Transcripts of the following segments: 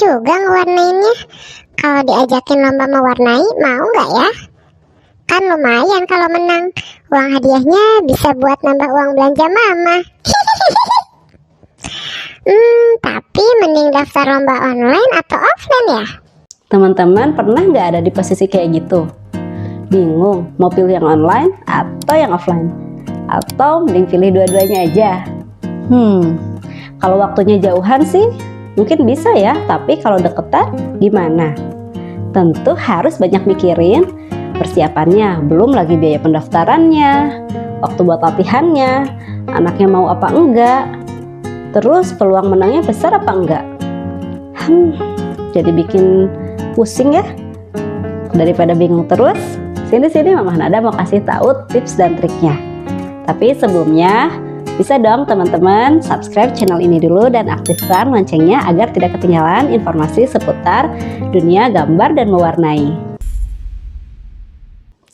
juga ngewarnainnya. Kalau diajakin lomba mewarnai, mau nggak ya? Kan lumayan kalau menang. Uang hadiahnya bisa buat nambah uang belanja mama. Tapi mending daftar lomba online atau offline ya? Teman-teman pernah nggak ada di posisi kayak gitu? Bingung mau pilih yang online atau yang offline? Atau mending pilih dua-duanya aja? Kalau waktunya jauhan sih mungkin bisa ya, tapi kalau deketan gimana? Tentu harus banyak mikirin persiapannya, belum lagi biaya pendaftarannya, waktu buat latihannya, anaknya mau apa enggak, terus peluang menangnya besar apa enggak. Jadi bikin pusing ya. Daripada bingung terus, sini Mama Nada mau kasih tahu tips dan triknya. Tapi sebelumnya bisa dong teman-teman subscribe channel ini dulu dan aktifkan loncengnya agar tidak ketinggalan informasi seputar dunia gambar dan mewarnai.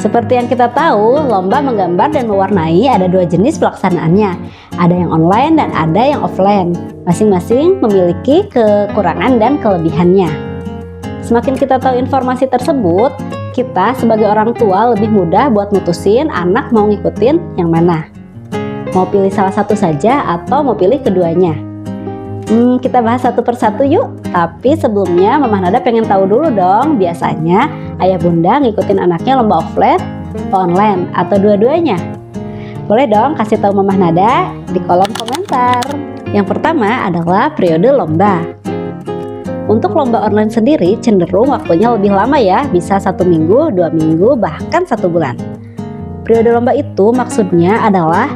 Seperti yang kita tahu, lomba menggambar dan mewarnai ada dua jenis pelaksanaannya. Ada yang online dan ada yang offline. Masing-masing memiliki kekurangan dan kelebihannya. Semakin kita tahu informasi tersebut, kita sebagai orang tua lebih mudah buat mutusin anak mau ngikutin yang mana. Mau pilih salah satu saja atau mau pilih keduanya? Kita bahas satu persatu yuk. Tapi sebelumnya Mama Nada pengen tahu dulu dong, biasanya ayah bunda ngikutin anaknya lomba offline atau online atau dua-duanya? Boleh dong kasih tahu Mama Nada di kolom komentar. Yang pertama adalah periode lomba. Untuk lomba online sendiri cenderung waktunya lebih lama ya, bisa 1 minggu, 2 minggu, bahkan 1 bulan. Periode lomba itu maksudnya adalah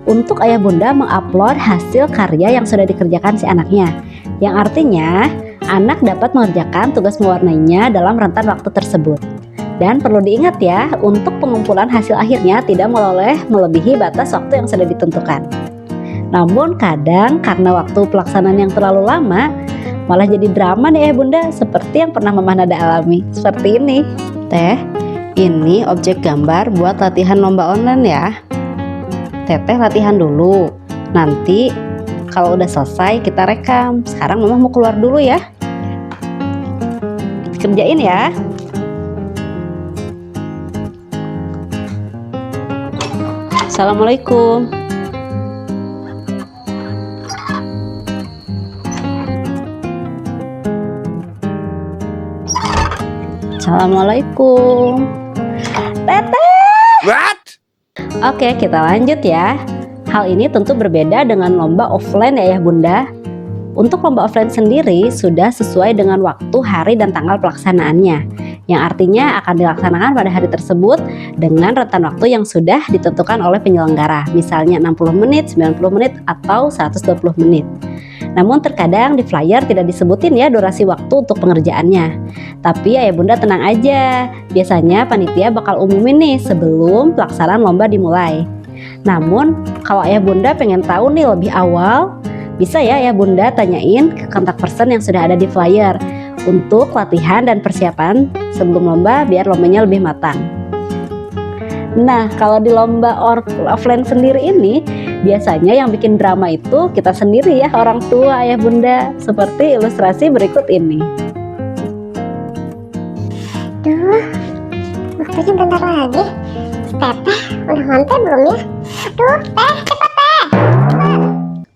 untuk ayah bunda mengupload hasil karya yang sudah dikerjakan si anaknya, yang artinya anak dapat mengerjakan tugas mewarnainya dalam rentan waktu tersebut. Dan perlu diingat ya, untuk pengumpulan hasil akhirnya tidak boleh melebihi batas waktu yang sudah ditentukan. Namun kadang karena waktu pelaksanaan yang terlalu lama, malah jadi drama nih ayah bunda, seperti yang pernah Mama Nada alami. Seperti ini. Teh, ini objek gambar buat latihan lomba online ya. Teteh latihan dulu, nanti kalau udah selesai kita rekam. Sekarang Mama mau keluar dulu ya. Kerjain ya. Assalamualaikum. Assalamualaikum. Teteh. What? Oke, kita lanjut ya. Hal ini tentu berbeda dengan lomba offline ya ayah bunda. Untuk lomba offline sendiri sudah sesuai dengan waktu, hari, dan tanggal pelaksanaannya, yang artinya akan dilaksanakan pada hari tersebut dengan rentan waktu yang sudah ditentukan oleh penyelenggara, misalnya 60 menit, 90 menit, atau 120 menit. Namun terkadang di flyer tidak disebutin ya durasi waktu untuk pengerjaannya. Tapi ayah bunda tenang aja, biasanya panitia bakal umumin nih sebelum pelaksanaan lomba dimulai. Namun kalau ayah bunda pengen tahu nih lebih awal, bisa ya ayah bunda tanyain ke kontak person yang sudah ada di flyer untuk latihan dan persiapan sebelum lomba biar lombanya lebih matang. Nah, kalau di lomba offline sendiri ini biasanya yang bikin drama itu kita sendiri ya, orang tua ayah bunda, seperti ilustrasi berikut ini. Duh, waktunya bentar lagi. Teteh, udah ngonten belum ya? Aduh, teh, cepet teh.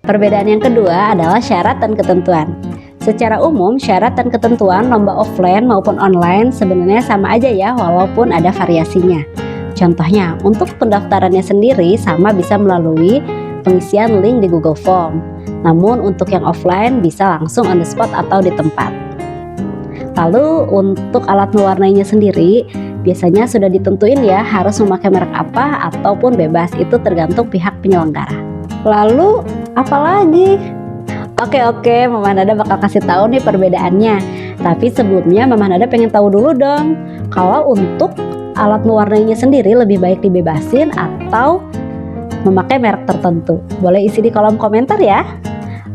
Perbedaan yang kedua adalah syarat dan ketentuan. Secara umum, syarat dan ketentuan lomba offline maupun online sebenarnya sama aja ya, walaupun ada variasinya. Contohnya, untuk pendaftarannya sendiri sama bisa melalui pengisian link di Google Form. Namun untuk yang offline bisa langsung on the spot atau di tempat. Lalu untuk alat mewarnainya sendiri, biasanya sudah ditentuin ya harus memakai merek apa ataupun bebas, itu tergantung pihak penyelenggara. Lalu apalagi? Oke, Mama Nada bakal kasih tahu nih perbedaannya. Tapi sebelumnya Mama Nada pengen tahu dulu dong, kalau untuk alat mewarnainya sendiri lebih baik dibebasin atau memakai merek tertentu? Boleh isi di kolom komentar ya.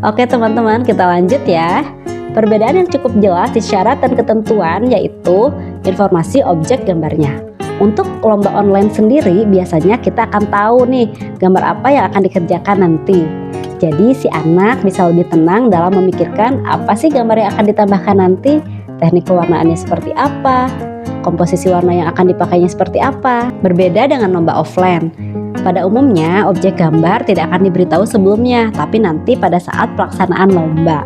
Oke teman-teman, kita lanjut ya. Perbedaan yang cukup jelas di syarat dan ketentuan yaitu informasi objek gambarnya. Untuk lomba online sendiri biasanya kita akan tahu nih gambar apa yang akan dikerjakan nanti. Jadi si anak bisa lebih tenang dalam memikirkan apa sih gambar yang akan ditambahkan nanti, teknik pewarnaannya seperti apa, komposisi warna yang akan dipakainya seperti apa. Berbeda dengan lomba offline. Pada umumnya, objek gambar tidak akan diberitahu sebelumnya, tapi nanti pada saat pelaksanaan lomba.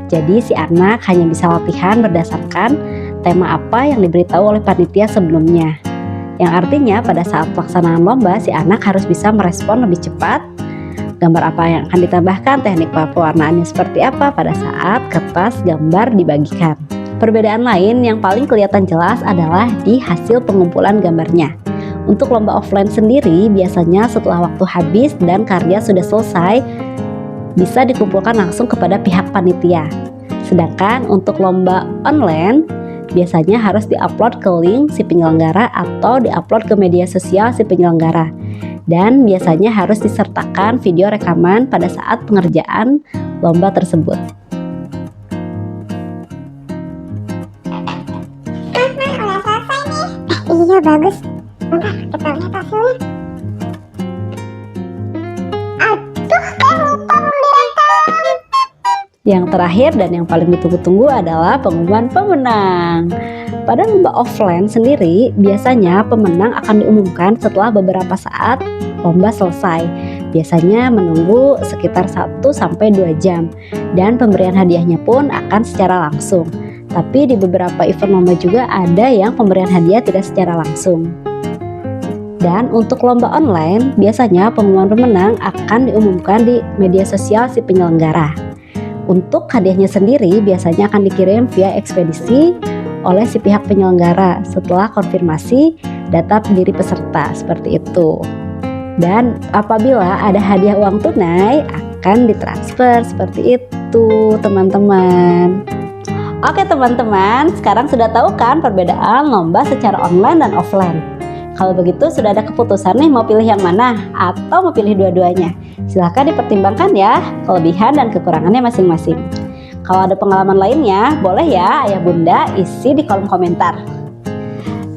Jadi si anak hanya bisa latihan berdasarkan tema apa yang diberitahu oleh panitia sebelumnya. Yang artinya pada saat pelaksanaan lomba, si anak harus bisa merespon lebih cepat, gambar apa yang akan ditambahkan, teknik pewarnaannya seperti apa pada saat kertas gambar dibagikan. Perbedaan lain yang paling kelihatan jelas adalah di hasil pengumpulan gambarnya. Untuk lomba offline sendiri, biasanya setelah waktu habis dan karya sudah selesai, bisa dikumpulkan langsung kepada pihak panitia. Sedangkan untuk lomba online, biasanya harus diupload ke link si penyelenggara atau diupload ke media sosial si penyelenggara. Dan biasanya harus disertakan video rekaman pada saat pengerjaan lomba tersebut. Udah selesai nih. Iya bagus. Bentar, kita lihat hasilnya. Aduh, lupa direkam. Yang terakhir dan yang paling ditunggu-tunggu adalah pengumuman pemenang. Pada lomba offline sendiri, biasanya pemenang akan diumumkan setelah beberapa saat lomba selesai. Biasanya menunggu sekitar 1-2 jam. Dan pemberian hadiahnya pun akan secara langsung. Tapi di beberapa event lomba juga ada yang pemberian hadiah tidak secara langsung. Dan untuk lomba online, biasanya pengumuman pemenang akan diumumkan di media sosial si penyelenggara. Untuk hadiahnya sendiri biasanya akan dikirim via ekspedisi oleh si pihak penyelenggara setelah konfirmasi data pendiri peserta, seperti itu. Dan apabila ada hadiah uang tunai akan ditransfer, seperti itu teman-teman. Oke teman-teman, sekarang sudah tahu kan perbedaan lomba secara online dan offline. Kalau begitu sudah ada keputusan nih mau pilih yang mana atau mau pilih dua-duanya. Silahkan dipertimbangkan ya kelebihan dan kekurangannya masing-masing. Kalau ada pengalaman lainnya, boleh ya Ayah Bunda isi di kolom komentar.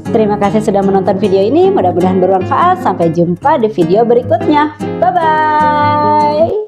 Terima kasih sudah menonton video ini, mudah-mudahan bermanfaat. Sampai jumpa di video berikutnya. Bye-bye.